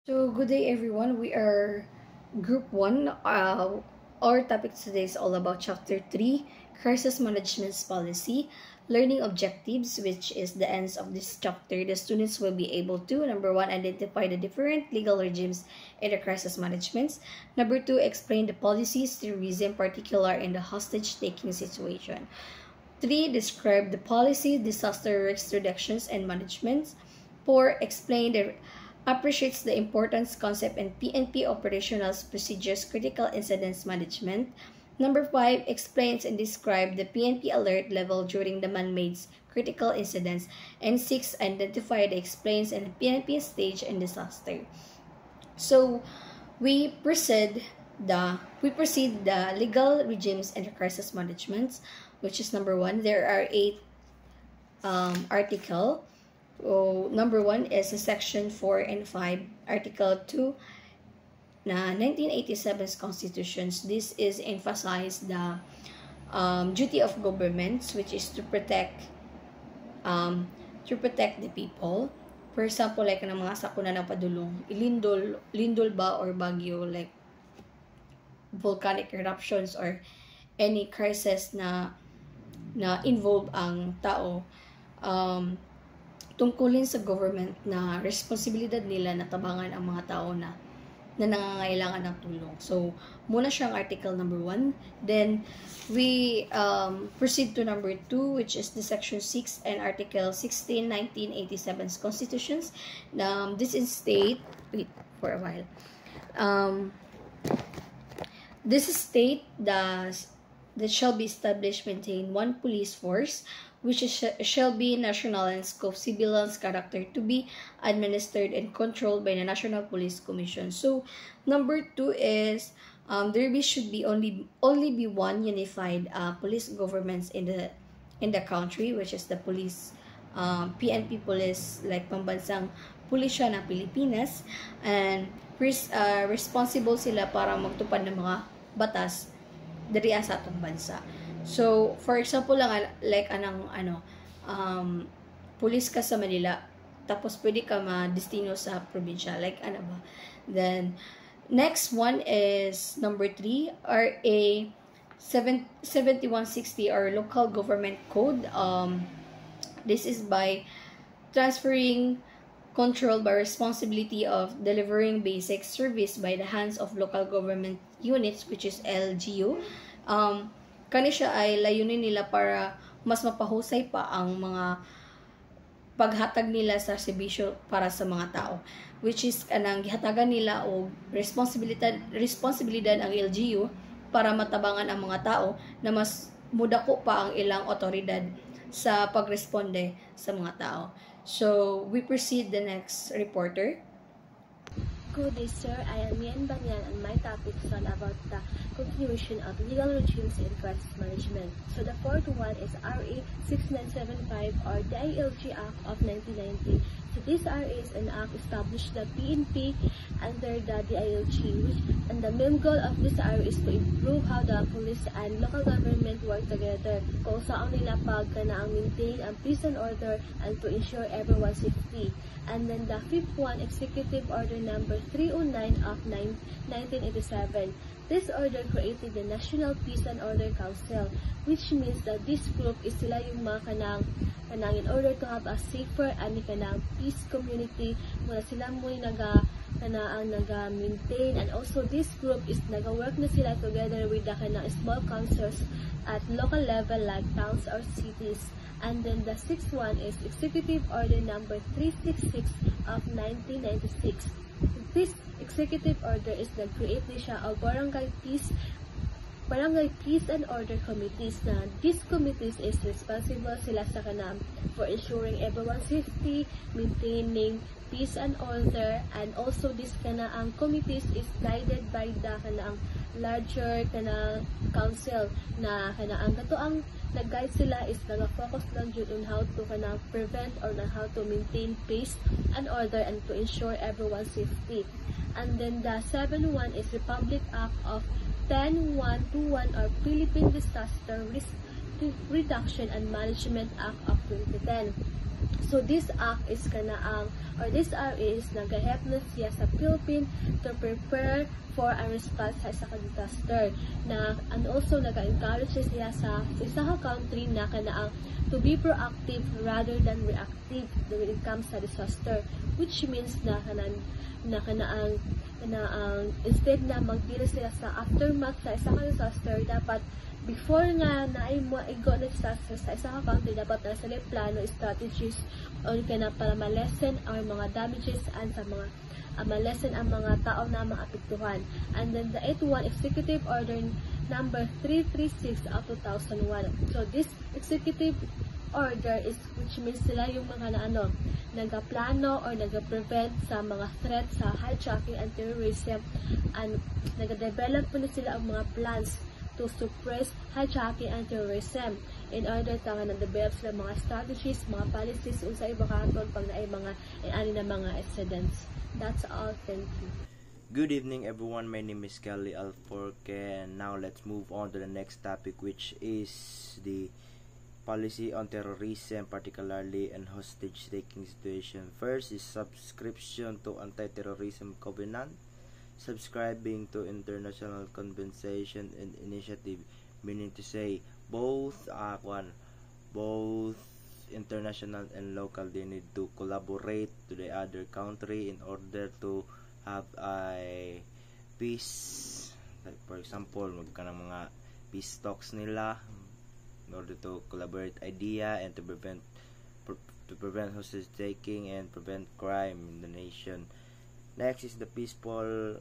So, good day everyone. We are Group 1. Our topic today is all about Chapter 3, Crisis Management Policy, Learning Objectives, which is the ends of this chapter. The students will be able to, number 1, identify the different legal regimes in the crisis management. Number 2, explain the policies to reason particular in the hostage-taking situation. 3, describe the policy, disaster risk reductions and management. 4, explain the appreciates the importance concept in PNP operational procedures critical incidents management. Number 5, explains and describe the PNP alert level during the man-made critical incidents. And 6, identify the explains and PNP stage in disaster. So we proceed the legal regimes and the crisis management, which is number 1. There are 8 articles. Number 1 is Section 4 and 5, Article 2 na 1987's constitutions. This is emphasize the duty of governments, which is to protect the people. For example, like ng mga sakuna ng padulong, lindol ba or bagyo, like volcanic eruptions or any crisis na involve ang tao, tungkulin sa government na responsibilidad nila na tabangan ang mga tao na nangangailangan ng tulong. So, muna siyang article number 1. Then, we proceed to number 2, which is the section 6 and article 16, 1987's constitutions. This is state, wait for a while. This is state that shall be established, maintain one police force, which shall be national in scope, civilians character, to be administered and controlled by the National Police Commission. So, number 2 is should be only be one unified police governments in the country, which is the police, PNP police, like pambansang pulisya ng Pilipinas, and responsible sila para magtupad ng mga batas diri sa atong bansa. So, for example lang, like police ka sa Manila, tapos pwede ka ma-destino sa probinsya, like ba. Then, next one is number 3, RA 7160 or Local Government Code. This is by transferring control by responsibility of delivering basic service by the hands of local government units, which is LGU. Kani siya ay layunin nila para mas mapahusay pa ang mga paghatag nila sa serbisyo para sa mga tao, which is kanang gihatagan nila o responsibilidad ang LGU para matabangan ang mga tao na mas mudako pa ang ilang otoridad sa pagresponde sa mga tao. So, we proceed the next reporter. Good day, sir. I am Mian Banyan, and my topic is all about the continuation of legal regimes in crisis management. So the fourth one is RA 6975 or the ILG Act of 1990. So this RA is an act established the PNP under the DILG, and the main goal of this RA is to improve how the police and local government work together kung saan nila pagkanaang maintain ang peace and order and to ensure everyone's safety. And then the fifth one, Executive Order number 309 of 1987. This order created the National Peace and Order Council, which means that this group is sila yung mga kanang in order to have a safer and kanang peace community, muna sila mo yung naga-maintain, and also this group is naga-work na sila together with the kanang small councils at local level like towns or cities. And then the sixth one is Executive Order number 366 of 1996. This executive order is nag-create siya of barangay peace and order committees na these committees is responsible sila sa kanang for ensuring everyone's safety, maintaining peace and order, and also this kanang committees is guided by the kanang larger kanang council na kanang katuang nag-guide sila is nag-focus lang yun on how to kanang prevent or on how to maintain peace and order and to ensure everyone's safety. And then the 7th one is Republic Act of 10121 or Philippine Disaster Risk Reduction and Management Act of 2010. So this act is this act is nag-help na siya sa Philippines to prepare for a response sa isa ka disaster and also nag-encourage siya sa isa ka country na kanaang to be proactive rather than reactive when it comes sa disaster, which means na kanaang instead na magdira sila sa aftermath sa isa ka disaster, dapat before nga na ay go na sa isa ka country, dapat na sila plano, strategies or kana para ma-lessen ang mga damages and sa mga ma-lessen ang mga tao na maapektuhan. And then the 8th Executive Order number 336 of 2001. So this executive order is which means sila yung mga nagaplano or nagaprevent sa mga threat sa hijacking and terrorism, and nagadevelop po na sila ang mga plans to suppress hijacking and terrorism in order ta nga na-develop sila mga strategies, mga policies unsa iba katon pag naay mga ani na mga incidents. That's all. Thank you. Good evening everyone, my name is Kelly Alforque, and now let's move on to the next topic, which is the policy on terrorism, particularly in hostage-taking situation. First is subscription to Anti-Terrorism Covenant, subscribing to International Compensation and Initiative, meaning to say both international and local, they need to collaborate to the other country in order to have a peace. Like for example, magka ng mga peace talks nila in order to collaborate idea and to prevent hostage taking and prevent crime in the nation. Next is the peaceful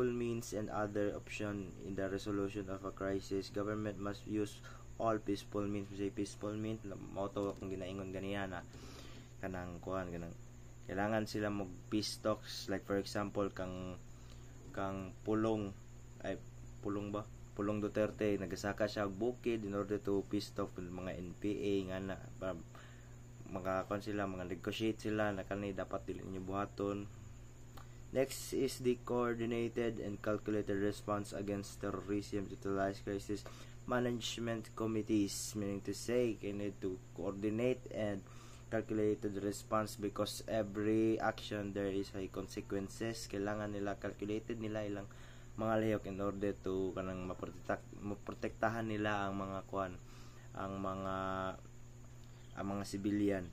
means and other option in the resolution of a crisis. Government must use all peaceful means. Say peaceful means motto kung ginaingon ganiya na kanang kailangan sila mag peace talks, like for example kang Pulong Duterte nagasaka siya og bukid in order to peace talk with mga NPA nga na para makakon sila, mga negotiate sila na kanay dapat dili niyo buhaton. Next is the coordinated and calculated response against terrorism. Utilize crisis management committees, meaning to say you need to coordinate and calculated response because every action there is a consequences. Kailangan nila calculated nila ilang mga lihok in order to kanang maprotektahan nila ang mga mga civilian.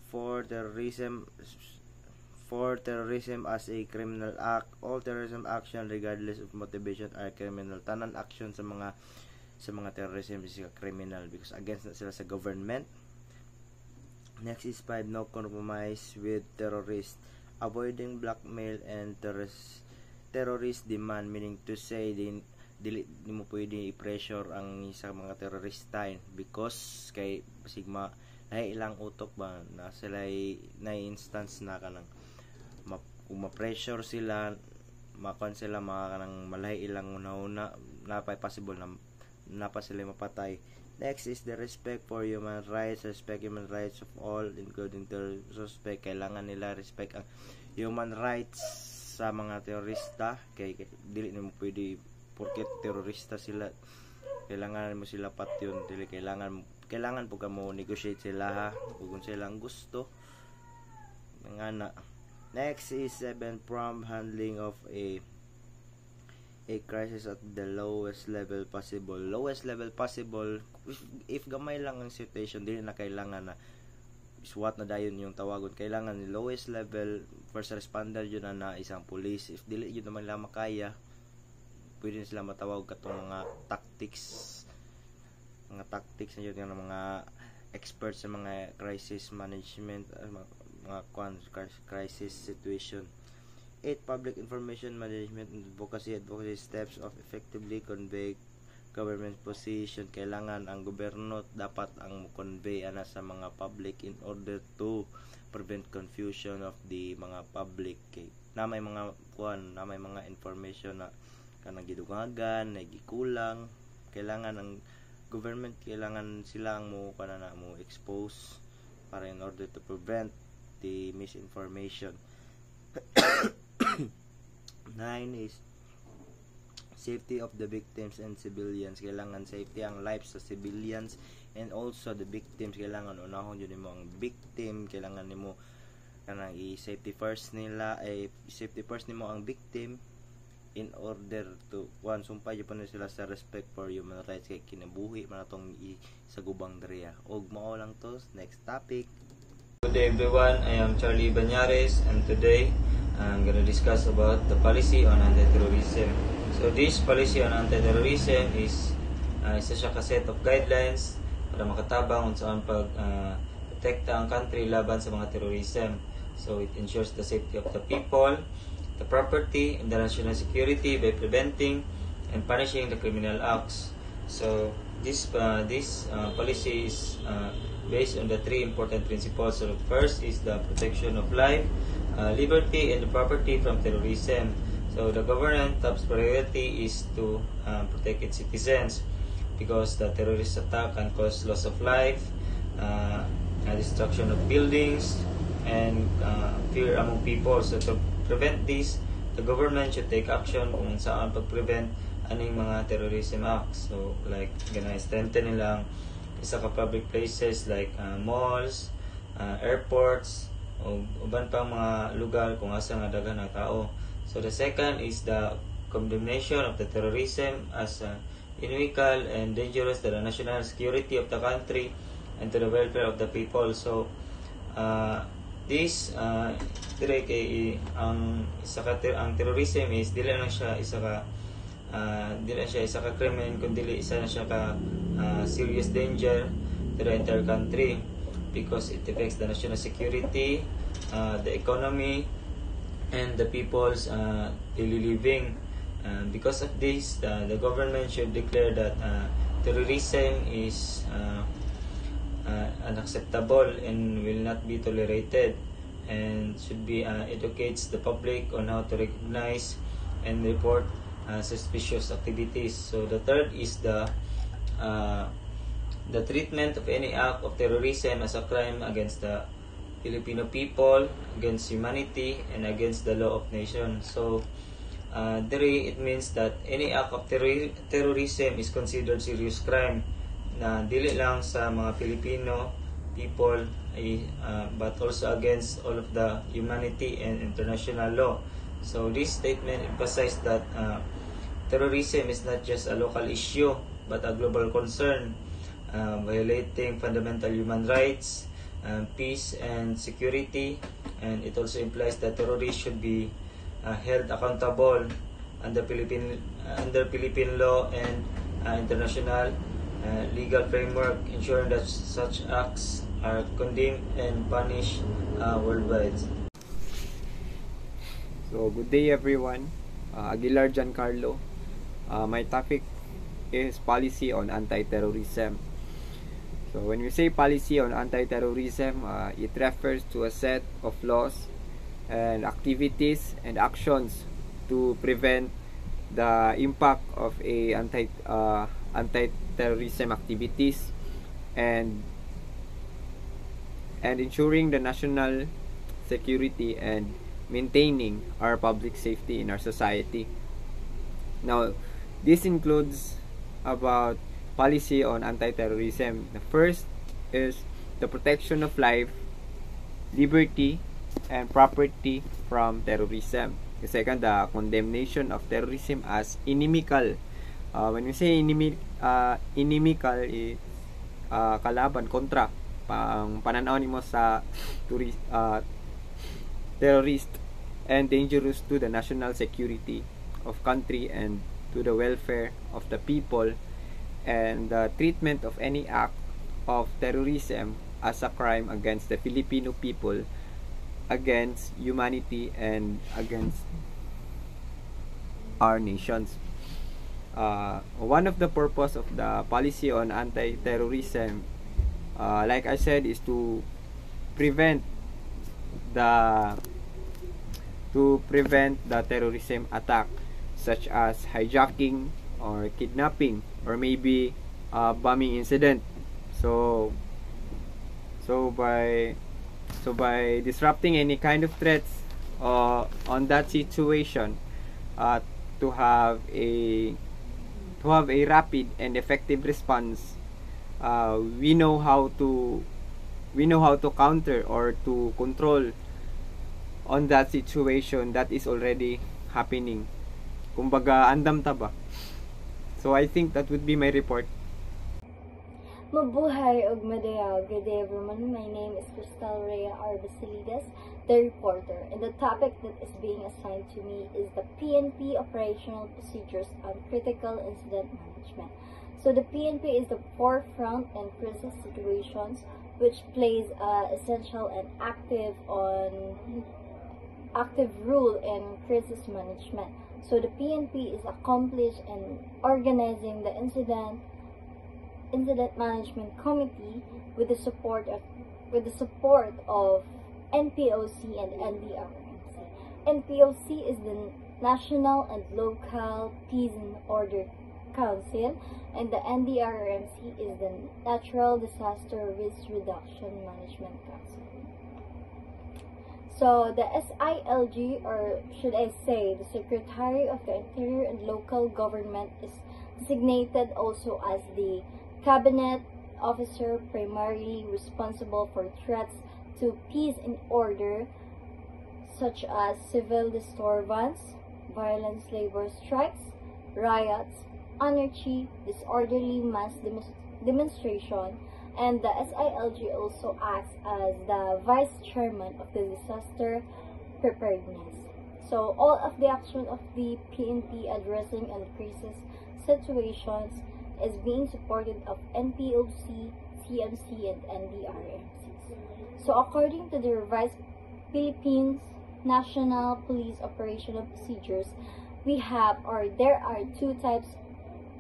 For terrorism as a criminal act, all terrorism action regardless of motivation are criminal. Tanan action sa mga terrorism is criminal because against na sila sa government. Next is 5, no compromise with terrorists, avoiding blackmail and terrorist demand, meaning to say dili mo pwede i-pressure ang sa mga terorista because kay sigma ay ilang utok ba na sila na instance na kanang kung ma-pressure sila makon sila kanang malay ilang una napay possible na napa sila mapatay. Next is the respect for human rights, respect human rights of all including the suspect. Kailangan nila respect ang human rights sa mga terorista, kay dili mo pwede porket terorista sila kailangan mo sila patyon, dili kailangan po ka mo negotiate sila ha kung sila ang gusto ngana. Next is 7, prompt handling of a crisis at the lowest level possible. If gamay lang ang situation, dili na kailangan na SWAT na dayon yung tawagon. Kailangan ni lowest level first responder yun na isang police. If dili yun naman lang makaya, pwede sila matawag katong mga tactics na yun ng mga experts sa mga crisis management, mga crisis situation. 8, public information management and advocacy steps of effectively convey government position. Kailangan ang gobyerno dapat ang convey ana sa mga public in order to prevent confusion of the mga public. Na may mga information na kanang gidugangan, na gikulang, kailangan ang government sila ang mo expose para in order to prevent the misinformation. 9 is safety of the victims and civilians. Kailangan safety ang lives sa civilians and also the victims kailangan unahon jud nimo ang victim, kailangan nimo kanang i-safety first nila ay safety first nimo ang victim in order to sumpay jud pa sila sa respect for human rights kay kinabuhi man atong sa gubang diriya. Og mao lang to, next topic. Good day everyone, I am Charlie Banyares and today I'm going to discuss about the policy on anti-terrorism. So this policy on anti-terrorism is isa siya ka set of guidelines para makatabang unsaon pag protekta ang country laban sa mga terrorism. So it ensures the safety of the people, the property, and the national security by preventing and punishing the criminal acts. So this policy is based on the three important principles. So first is the protection of life, liberty, and the property from terrorism. So the government top priority is to protect its citizens because the terrorist attack can cause loss of life, destruction of buildings, and fear among people. So to prevent this, the government should take action kung saan pag-prevent aning mga terrorism acts. So like gana strengthen nilang isa ka public places like malls, airports, o uban pang mga lugar kung asa nga daghan ang tao. So the second is the condemnation of the terrorism as illegal and dangerous to the national security of the country and to the welfare of the people. So this dire kay ang terrorism is dili lang siya isa ka crime kundi isa na siya ka serious danger to the entire country because it affects the national security, the economy, and the people's daily living. Because of this, the government should declare that terrorism is unacceptable and will not be tolerated, and should be educates the public on how to recognize and report suspicious activities. So the third is the treatment of any act of terrorism as a crime against the Filipino people, against humanity, and against the law of nation. So it means that any act of terrorism is considered serious crime na dili lang sa mga Filipino people but also against all of the humanity and international law. So this statement emphasized that terrorism is not just a local issue but a global concern, violating fundamental human rights, peace and security, and it also implies that terrorists should be held accountable under Philippine law and international legal framework, ensuring that such acts are condemned and punished worldwide. So good day everyone, Aguilar Giancarlo. My topic is policy on anti-terrorism. So when we say policy on anti-terrorism, it refers to a set of laws and activities and actions to prevent the impact of a anti-terrorism activities and ensuring the national security and maintaining our public safety in our society. Now, this includes about policy on anti-terrorism. The first is the protection of life, liberty, and property from terrorism. The second, the condemnation of terrorism as inimical. When we say inimical, is kalaban, kontra. Ang pananaw nimo sa terrorist and dangerous to the national security of country and to the welfare of the people, and the treatment of any act of terrorism as a crime against the Filipino people, against humanity, and against our nations. One of the purpose of the policy on anti-terrorism, like I said, is to prevent the terrorism attack, such as hijacking or kidnapping or maybe bombing incident. So by disrupting any kind of threats on that situation, to have a rapid and effective response we know how to counter or to control on that situation that is already happening. Kumbaga, andam ta ba? So I think that would be my report. Mabuhay ug madayag. Good day everyone. My name is Cristal Rhea R. Basilides, the reporter, and the topic that is being assigned to me is the PNP operational procedures on critical incident management. So the PNP is the forefront in crisis situations, which plays essential and active role in crisis management. So the PNP is accomplished in organizing the incident management committee with the support of NPOC and NDRMC. NPOC is the National and Local Peace and Order Council, and the NDRMC is the Natural Disaster Risk Reduction Management Council. So the SILG, or should I say the Secretary of the Interior and Local Government, is designated also as the Cabinet Officer primarily responsible for threats to peace and order, such as civil disturbance, violence, labor strikes, riots, anarchy, disorderly mass demonstration, and the SILG also acts as the Vice Chairman of the Disaster Preparedness. So all of the action of the PNP addressing and crisis situations is being supported of NPOC, CMC, and NDRMC. So according to the revised Philippines National Police Operational Procedures, there are two types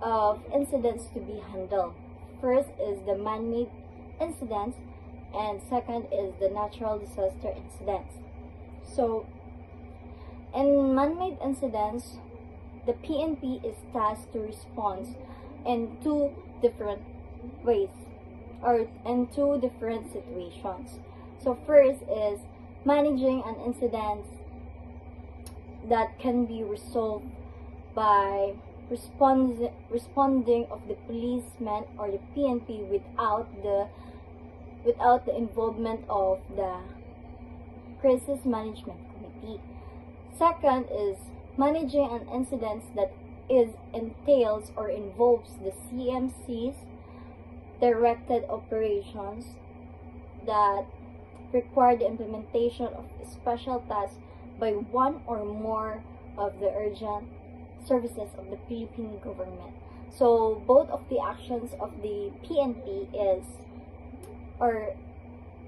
of incidents to be handled. First is the man-made incidents, and second is the natural disaster incidents. So in man-made incidents, the PNP is tasked to respond in two different ways, or in two different situations. So first is managing an incident that can be resolved by responding of the policemen or the PNP without the involvement of the crisis management committee. Second is managing an incident that entails or involves the CMC's directed operations that require the implementation of special tasks by one or more of the urgent services of the Philippine government. So both of the actions of the PNP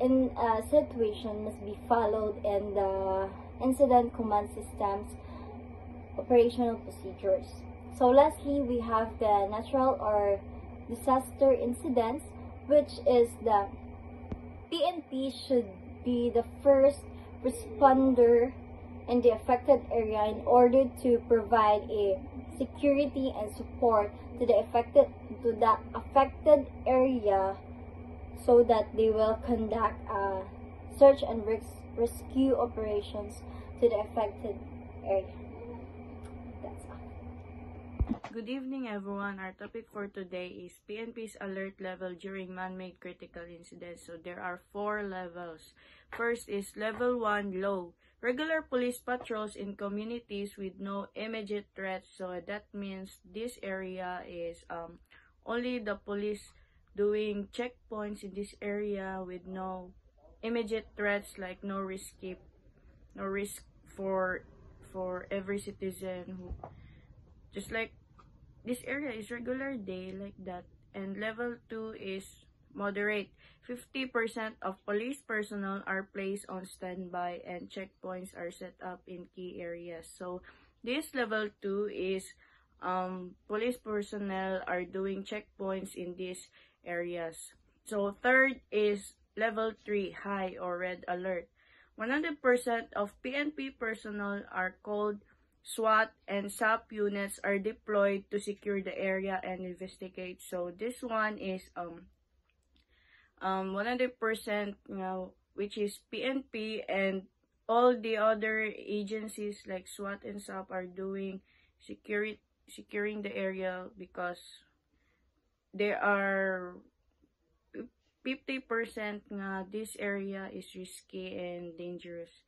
in a situation must be followed in the incident command system's operational procedures. So lastly, we have the natural or disaster incidents, which is the PNP should be the first responder in the affected area in order to provide a security and support to the affected area, so that they will conduct search and rescue operations to the affected area. That's all. Good evening, everyone. Our topic for today is PNP's alert level during man-made critical incidents. So there are 4 levels. First is level 1, low. Regular police patrols in communities with no immediate threats. So that means this area is only the police doing checkpoints in this area with no immediate threats, like no risk for every citizen, who just like this area is regular day like that. And level 2 is moderate. 50% of police personnel are placed on standby and checkpoints are set up in key areas. So this level 2 is police personnel are doing checkpoints in these areas. So third is level 3, high or red alert. 100% of PNP personnel are called. SWAT and SAP units are deployed to secure the area and investigate. So this one is 100%, which is PNP, and all the other agencies like SWAT and SAP are doing securing the area because they are 50% nga this area is risky and dangerous.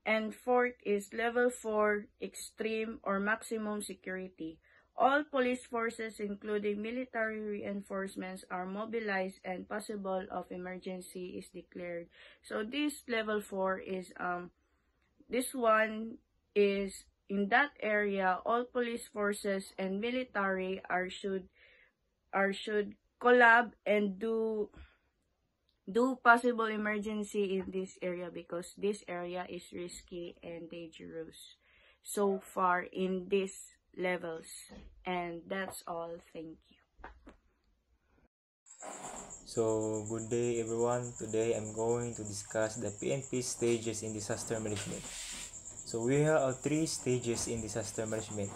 And fourth is level 4, extreme or maximum security. All police forces, including military reinforcements, are mobilized and possible of emergency is declared. So this level 4 is this one is in that area. All police forces and military should collab and do possible emergency in this area, because this area is risky and dangerous so far in these levels. And that's all. Thank you. So, good day everyone. Today I'm going to discuss the PNP stages in disaster management. So, we have 3 stages in disaster management.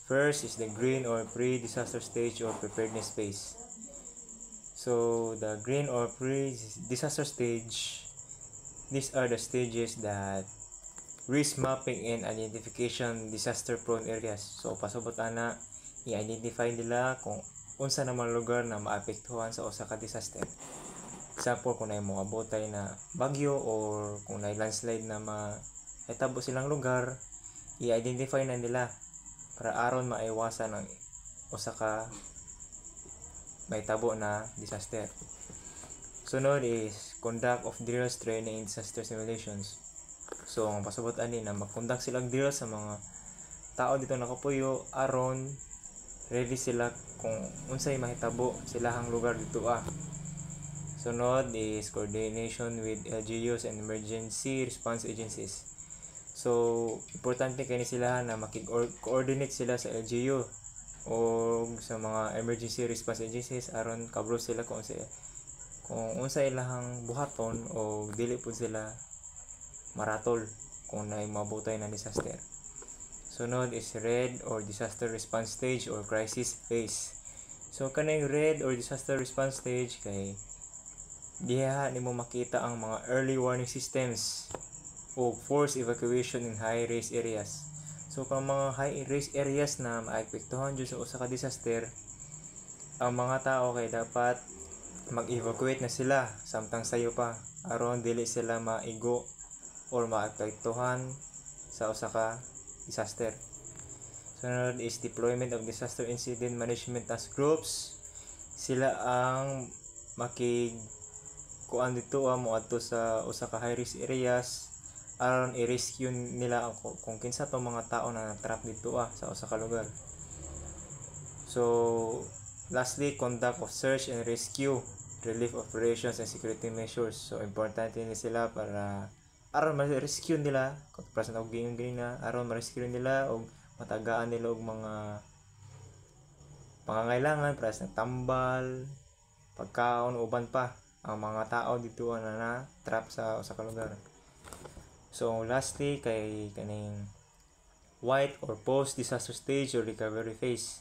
First is the green or pre-disaster stage or preparedness phase. So, the green or pre-disaster stage, these are the stages that risk mapping and identification disaster-prone areas. So, pasabot ana, i-identify nila kung unsa naman lugar na maapektuhan sa usa ka disaster. Example, kung na mga abotay na bagyo or kung na landslide na mahitabo silang lugar, i-identify na nila para aron maiwasan ang usa ka mahitabo na disaster. Sunod is conduct of drills, training, and disaster simulations. So, ang pasabot ani na mag-conduct sila drills sa mga tao dito nakapuyo aron ready sila kung unsay mahitabo silahang lugar dito. Sunod is coordination with LGUs and emergency response agencies. So, importante kani sila na makig-coordinate sila sa LGU o sa mga emergency response agencies aron kabro sila kung unsay ilahang buhaton o dili pud sila maratol kung naay mabutay na disaster. Sunod is red or disaster response stage or crisis phase. So kanay red or disaster response stage kay diha nimo makita ang mga early warning systems o forced evacuation in high risk areas. So kung mga high risk areas na maapektuhan jud sa usa ka disaster, ang mga tao kay dapat mag-evacuate na sila samtang sayo pa aron dili sila maigo or maapektuhan sa usa ka disaster. Sunod is deployment of disaster incident management task groups. Sila ang kuan dito mo adto sa usa ka high risk areas aron i-rescue nila kung kinsa tong mga tao na trap dito sa usa ka lugar. So lastly, conduct of search and rescue, relief operations and security measures. So importante ni sila para aron ma-rescue nila kung present og gina aron ma-rescue nila og matagaan nila og mga pangangailangan para sa tambal, pagkaon, uban pa ang mga tao dito na trap sa usa ka lugar. So lastly kay kaning white or post disaster stage or recovery phase.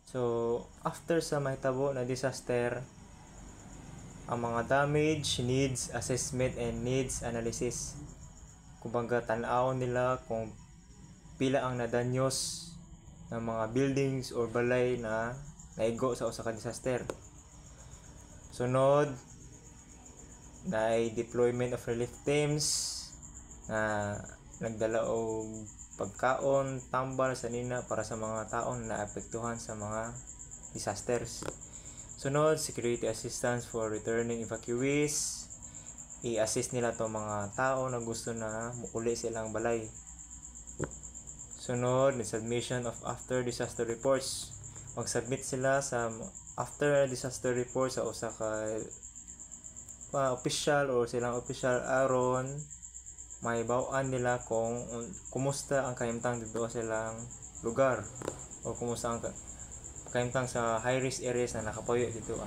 So after sa mahitabo na disaster, ang mga damage needs assessment and needs analysis. Kumbaga tan-aw nila kung pila ang nadanyos ng mga buildings or balay na naigo sa usa ka disaster. Sunod na deployment of relief teams na nagdala og pagkaon, tambal sa nina para sa mga taong naapektuhan sa mga disasters. Sunod, security assistance for returning evacuees. I-assist nila to mga tao na gusto na muuli silang balay. Sunod, submission of after disaster reports. Mag-submit sila sa after disaster report sa usa ka official or silang official aron may bawaan nila kung kumusta ang kahimtang dito sa silang lugar o kumusta ang kahimtang sa high risk areas na nakapuyo dito.